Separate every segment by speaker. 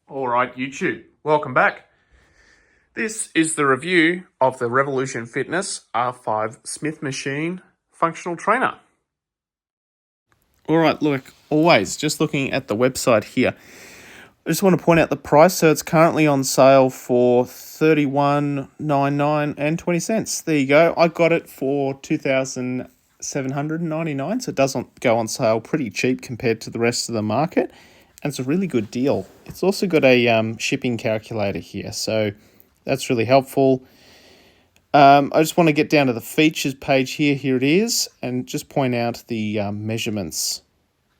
Speaker 1: All right, YouTube, welcome back. This is the review of the Revolution Fitness R5 Smith Machine Functional Trainer. All right, look, always just looking at the website here. I just want to point out the price. So it's currently on sale for $31.99 and 20 cents. There you go. I got it for $2,799, so it doesn't go on sale pretty cheap compared to the rest of the market. And it's a really good deal. It's also got a shipping calculator here, so that's really helpful. I just want to get down to the features page here. Here it is, and just point out the measurements.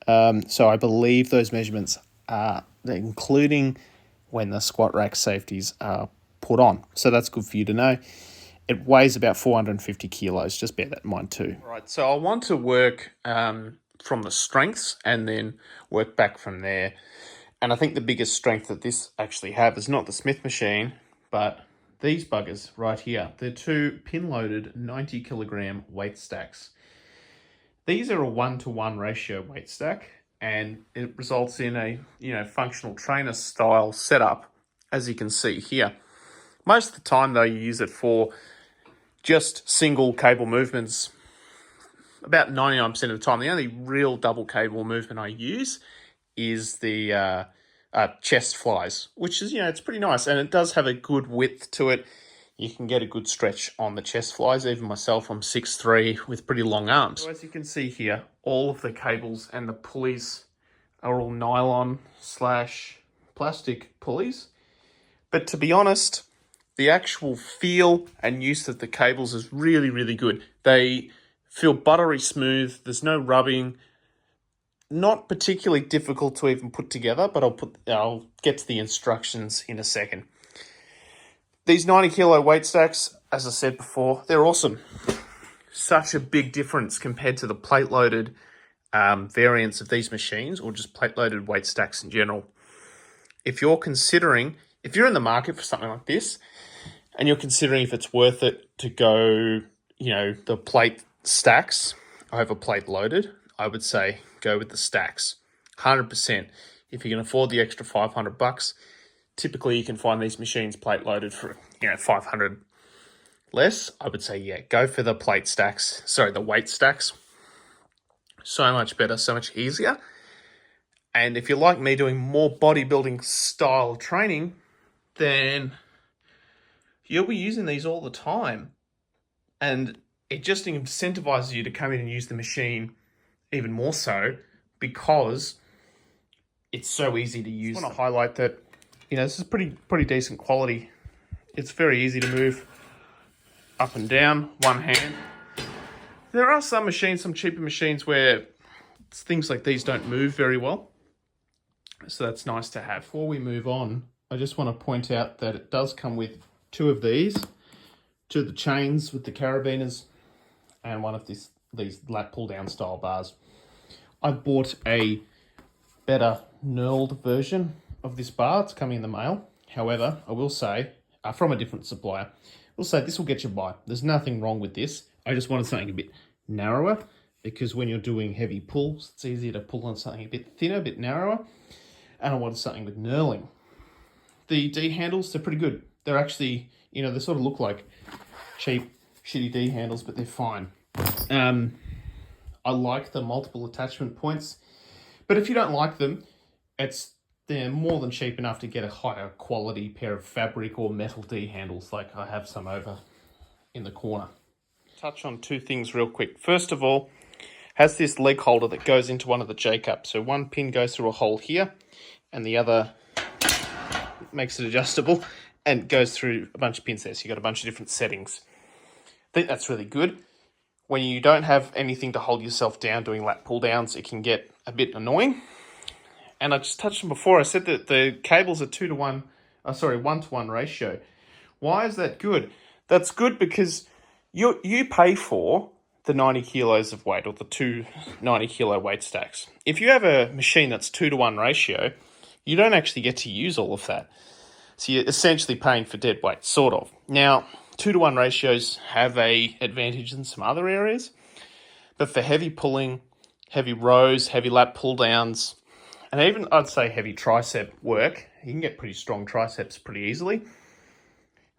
Speaker 1: So I believe those measurements are including when the squat rack safeties are put on. So that's good for you to know. It weighs about 450 kilos. Just bear that in mind too. Right, so I want to work from the strengths and then work back from there. And I think the biggest strength that this actually have is not the Smith machine, but these buggers right here. They're two pin-loaded 90 kilogram weight stacks. These are a 1-to-1 ratio weight stack, and it results in a functional trainer style setup, as you can see here. Most of the time though, you use it for just single cable movements. About 99% of the time, the only real double cable movement I use is the chest flies, which is, it's pretty nice. And it does have a good width to it. You can get a good stretch on the chest flies. Even myself, I'm 6'3" with pretty long arms. So as you can see here, all of the cables and the pulleys are all nylon/plastic pulleys. But to be honest, the actual feel and use of the cables is really, really good. They feel buttery smooth. There's no rubbing. Not particularly difficult to even put together, but I'll get to the instructions in a second. These 90 kilo weight stacks, as I said before, they're awesome. Such a big difference compared to the plate loaded variants of these machines, or just plate loaded weight stacks in general. If you're in the market for something like this, and you're considering if it's worth it to go, the plate stacks over plate loaded, I would say go with the stacks, 100%. If you can afford the extra $500, typically you can find these machines plate loaded for, $500 less. I would say, go for the the weight stacks. So much better, so much easier. And if you're like me doing more bodybuilding style training, then you'll be using these all the time. And it just incentivizes you to come in and use the machine even more so, because it's so easy to use. I want to highlight that, this is pretty decent quality. It's very easy to move up and down one hand. There are some cheaper machines where things like these don't move very well. So that's nice to have. Before we move on, I just want to point out that it does come with two of the chains with the carabiners, and one of these lat pull down style bars. I bought a better knurled version of this bar. It's coming in the mail. However, I will say, from a different supplier, will say this will get you by. There's nothing wrong with this. I just wanted something a bit narrower, because when you're doing heavy pulls, it's easier to pull on something a bit thinner, a bit narrower. And I wanted something with knurling. The D handles, they're pretty good. They're actually, they sort of look like cheap, shitty D handles, but they're fine. I like the multiple attachment points, but if you don't like them, they're more than cheap enough to get a higher quality pair of fabric or metal D handles, like I have some over in the corner. Touch on two things real quick. First of all, has this leg holder that goes into one of the J-cups. So one pin goes through a hole here, and the other makes it adjustable and goes through a bunch of pins there. So you've got a bunch of different settings. I think that's really good. When you don't have anything to hold yourself down doing lat pull downs, it can get a bit annoying. And I just touched on before, I said that the cables are 1-to-1 ratio. Why is that good? That's good because you pay for the 90 kilos of weight, or the two 90 kilo weight stacks. If you have a machine that's 2-to-1 ratio, you don't actually get to use all of that. So you're essentially paying for dead weight, sort of. Now, 2-to-1 ratios have a advantage in some other areas, but for heavy pulling, heavy rows, heavy lat pull downs, and even I'd say heavy tricep work, you can get pretty strong triceps pretty easily.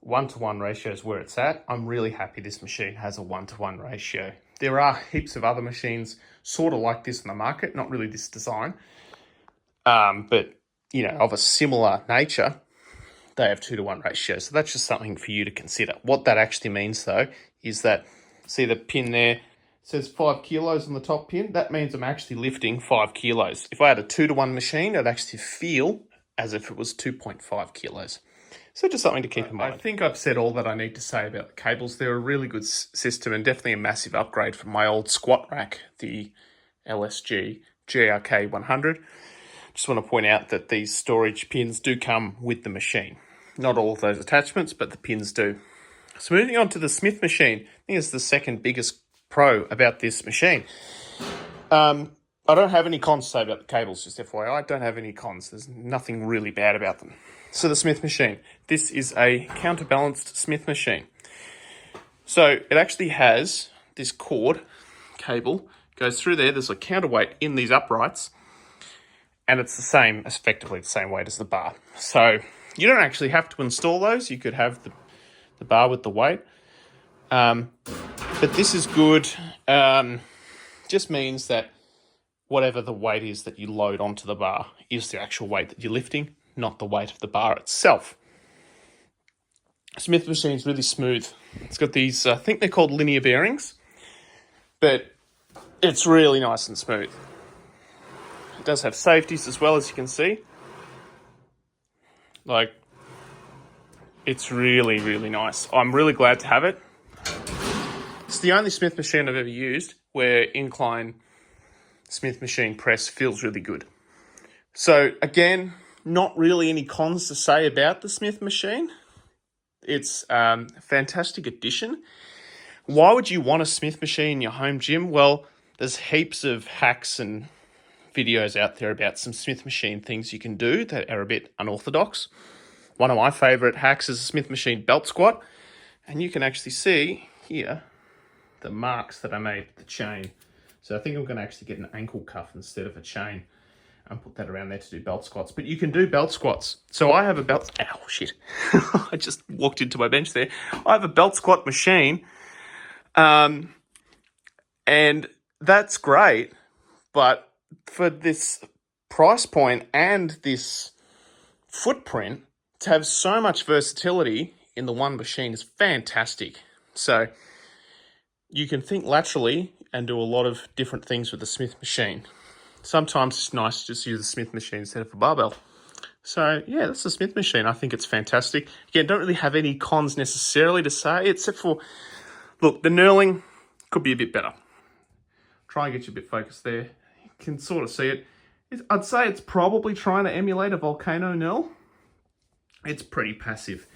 Speaker 1: 1-to-1 ratio is where it's at. I'm really happy this machine has a 1-to-1 ratio. There are heaps of other machines sort of like this in the market, not really this design, but you know, of a similar nature. They have 2-to-1 ratio. So that's just something for you to consider. What that actually means though, is that, see the pin there, it says 5 kilos on the top pin. That means I'm actually lifting 5 kilos. If I had a 2-to-1 machine, it'd actually feel as if it was 2.5 kilos. So just something to keep in mind. I think I've said all that I need to say about the cables. They're a really good system and definitely a massive upgrade from my old squat rack, the LSG GRK 100. Just want to point out that these storage pins do come with the machine. Not all of those attachments, but the pins do. So moving on to the Smith machine, I think it's the second biggest pro about this machine. I don't have any cons to say about the cables, just FYI. I don't have any cons. There's nothing really bad about them. So the Smith machine. This is a counterbalanced Smith machine. So it actually has this cord cable, goes through there. There's a counterweight in these uprights, and it's the same, effectively the same weight as the bar. So you don't actually have to install those. You could have the bar with the weight. But this is good. Just means that whatever the weight is that you load onto the bar is the actual weight that you're lifting, not the weight of the bar itself. Smith machine's really smooth. It's got these, I think they're called linear bearings, but it's really nice and smooth. It does have safeties as well, as you can see. Like, it's really, really nice. I'm really glad to have it. It's the only Smith machine I've ever used where incline Smith machine press feels really good. So again, not really any cons to say about the Smith machine. It's a fantastic addition. Why would you want a Smith machine in your home gym? Well, there's heaps of hacks and videos out there about some Smith machine things you can do that are a bit unorthodox. One of my favorite hacks is a Smith machine belt squat. And you can actually see here the marks that I made with the chain. So I think I'm going to actually get an ankle cuff instead of a chain and put that around there to do belt squats. But you can do belt squats. So I have a belt... Ow, shit. I just walked into my bench there. I have a belt squat machine. And that's great. But for this price point and this footprint, to have so much versatility in the one machine is fantastic. So you can think laterally and do a lot of different things with the Smith machine. Sometimes it's nice to just use the Smith machine instead of a barbell. So yeah, that's the Smith machine. I think it's fantastic. Again, don't really have any cons necessarily to say, except for, look, the knurling could be a bit better. Try and get you a bit focused there. You can sort of see it. I'd say it's probably trying to emulate a volcano knurl. It's pretty passive.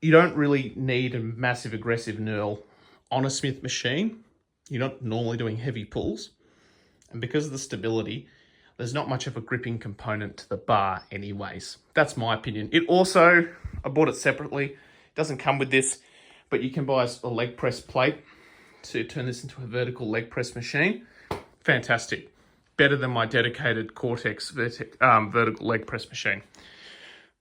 Speaker 1: You don't really need a massive aggressive knurl on a Smith machine. You're not normally doing heavy pulls. And because of the stability, there's not much of a gripping component to the bar anyways. That's my opinion. It also, I bought it separately. It doesn't come with this, but you can buy a leg press plate to turn this into a vertical leg press machine. Fantastic. Better than my dedicated Cortex vertical leg press machine.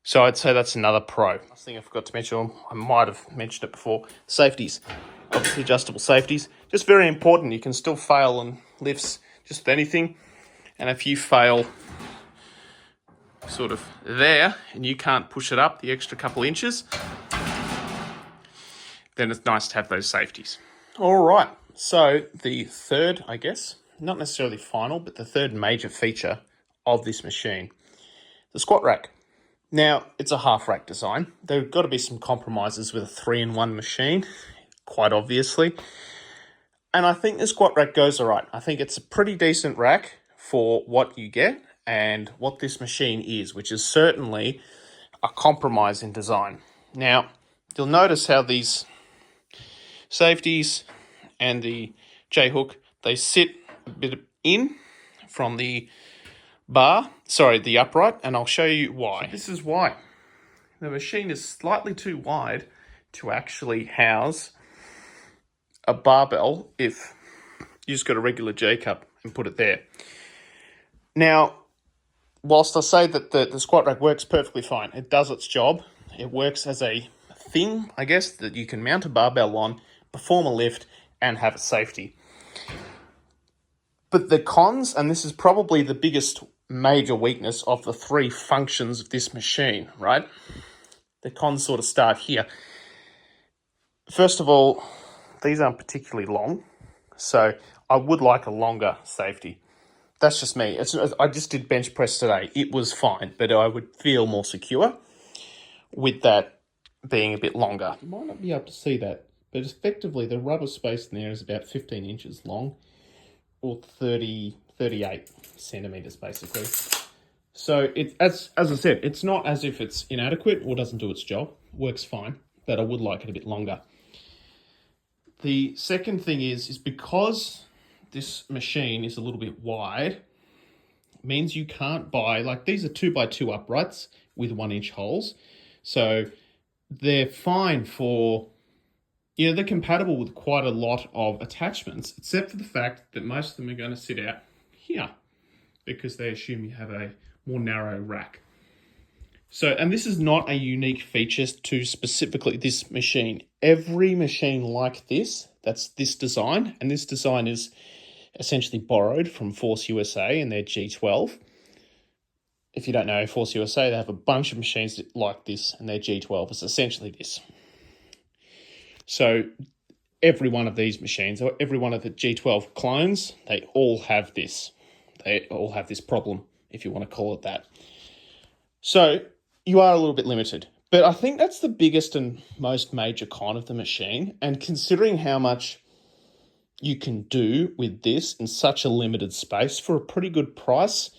Speaker 1: So I'd say that's another pro. Last thing I forgot to mention, I might have mentioned it before, safeties. Obviously adjustable safeties. Just very important. You can still fail on lifts just with anything. And if you fail sort of there and you can't push it up the extra couple inches, then it's nice to have those safeties. All right. So the third, I guess, not necessarily final, but the third major feature of this machine, the squat rack. Now, it's a half rack design. There have got to be some compromises with a 3-in-1 machine, quite obviously. And I think the squat rack goes all right. I think it's a pretty decent rack for what you get and what this machine is, which is certainly a compromise in design. Now, you'll notice how these safeties and the J-hook, they sit a bit in from the the upright, and I'll show you why. So this is why. The machine is slightly too wide to actually house a barbell if you just got a regular J-cup and put it there. Now, whilst I say that the squat rack works perfectly fine, it does its job. It works as a thing, I guess, that you can mount a barbell on, perform a lift, and have a safety. But the cons, and this is probably the biggest major weakness of the three functions of this machine, right? The cons sort of start here. First of all, these aren't particularly long, so I would like a longer safety. That's just me. I just did bench press today. It was fine, but I would feel more secure with that being a bit longer. You might not be able to see that, but effectively the rubber space in there is about 15 inches long, or 38 centimeters basically. So as I said, it's not as if it's inadequate or doesn't do its job. It works fine, but I would like it a bit longer. The second thing is because this machine is a little bit wide, means you can't buy, like these are 2x2 uprights with 1-inch holes. So they're fine for, they're compatible with quite a lot of attachments, except for the fact that most of them are going to sit out here because they assume you have a more narrow rack. So, and this is not a unique feature to specifically this machine. Every machine like this, that's this design, and this design is essentially borrowed from Force USA and their G12. If you don't know Force USA, they have a bunch of machines like this, and their G12 is essentially this. So every one of these machines, or every one of the G12 clones, they all have this. They all have this problem, if you want to call it that. So you are a little bit limited. But I think that's the biggest and most major con of the machine. And considering how much you can do with this in such a limited space for a pretty good price,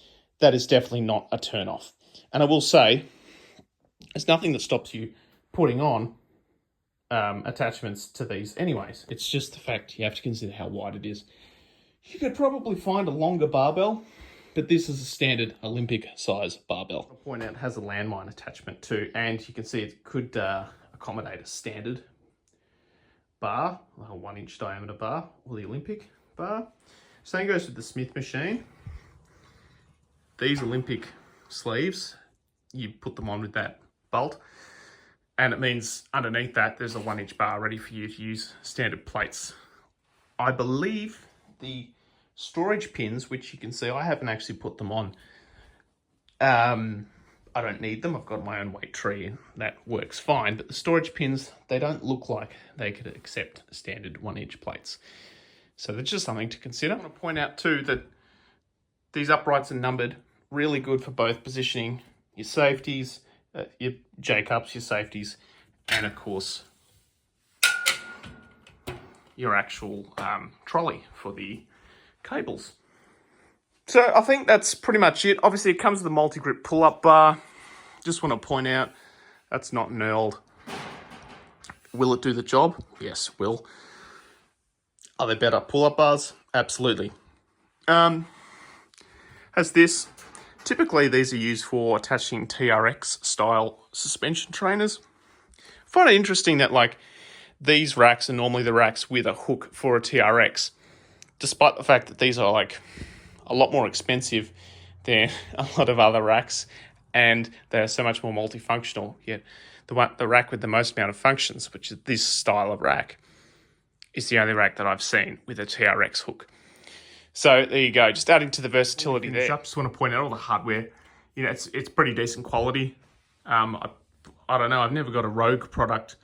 Speaker 1: that is definitely not a turn-off. And I will say, there's nothing that stops you putting on attachments to these anyways. It's just the fact you have to consider how wide it is. You could probably find a longer barbell, but this is a standard Olympic size barbell. I'll point out it has a landmine attachment too, and you can see it could accommodate a standard bar, like a 1-inch diameter bar, or the Olympic bar. Same goes with the Smith machine. These Olympic sleeves, you put them on with that bolt, and it means underneath that there's a 1-inch bar ready for you to use standard plates. I believe the storage pins, which you can see, I haven't actually put them on. I don't need them. I've got my own weight tree and that works fine. But the storage pins, they don't look like they could accept standard 1-inch plates. So that's just something to consider. I want to point out too that these uprights are numbered, really good for both positioning your safeties, your J-cups, your safeties, and of course your actual trolley for the cables. So I think that's pretty much it. Obviously it comes with a multi-grip pull-up bar. Just want to point out that's not knurled. Will it do the job? Yes, it will. Are there better pull-up bars? Absolutely. Has this. Typically these are used for attaching TRX style suspension trainers. I find it interesting that like these racks are normally the racks with a hook for a TRX, despite the fact that these are like a lot more expensive than a lot of other racks, and they're so much more multifunctional. Yet the rack with the most amount of functions, which is this style of rack, is the only rack that I've seen with a TRX hook. So there you go, just adding to the versatility there. I just want to point out all the hardware. It's pretty decent quality. I don't know, I've never got a Rogue product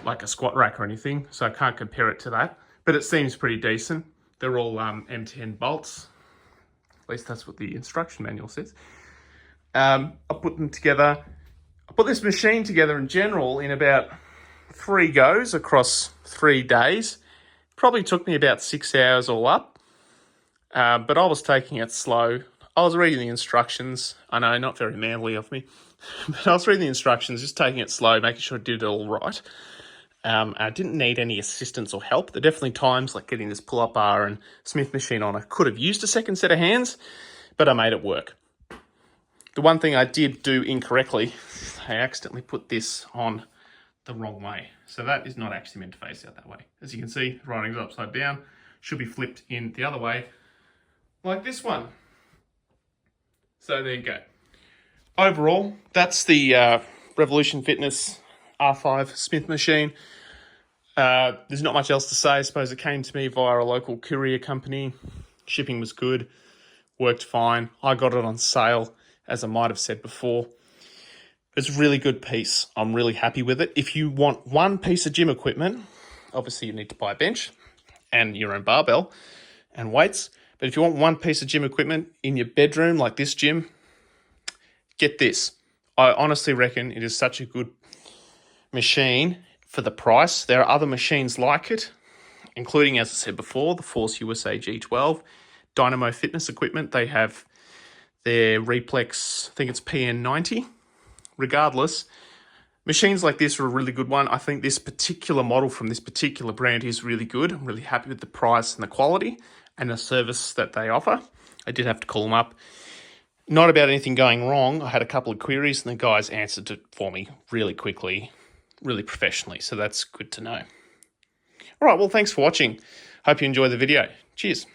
Speaker 1: like a squat rack or anything, so I can't compare it to that. But it seems pretty decent. They're all M10 bolts. At least that's what the instruction manual says. I put them together. I put this machine together in general in about 3 goes across 3 days. Probably took me about 6 hours all up. But I was taking it slow. I was reading the instructions. I know, not very manly of me. But I was reading the instructions, just taking it slow, making sure I did it all right. I didn't need any assistance or help. There are definitely times like getting this pull-up bar and Smith machine on, I could have used a second set of hands, but I made it work. The one thing I did do incorrectly, I accidentally put this on the wrong way. So that is not actually meant to face out that way. As you can see, the writing's upside down. Should be flipped in the other way, like this one. So there you go. Overall, that's the Revolution Fitness R5 Smith machine. There's not much else to say. I suppose it came to me via a local courier company. Shipping was good, worked fine. I got it on sale, as I might have said before. It's a really good piece. I'm really happy with it. If you want one piece of gym equipment, obviously you need to buy a bench and your own barbell and weights. But if you want one piece of gym equipment in your bedroom, like this gym, get this. I honestly reckon it is such a good machine for the price. There are other machines like it, including, as I said before, the Force USA G12, Dynamo Fitness equipment. They have their Replex, I think it's PN90. Regardless, machines like this are a really good one. I think this particular model from this particular brand is really good. I'm really happy with the price and the quality and the service that they offer. I did have to call them up. Not about anything going wrong. I had a couple of queries and the guys answered it for me really quickly, really professionally. So that's good to know. All right, well, thanks for watching. Hope you enjoy the video. Cheers.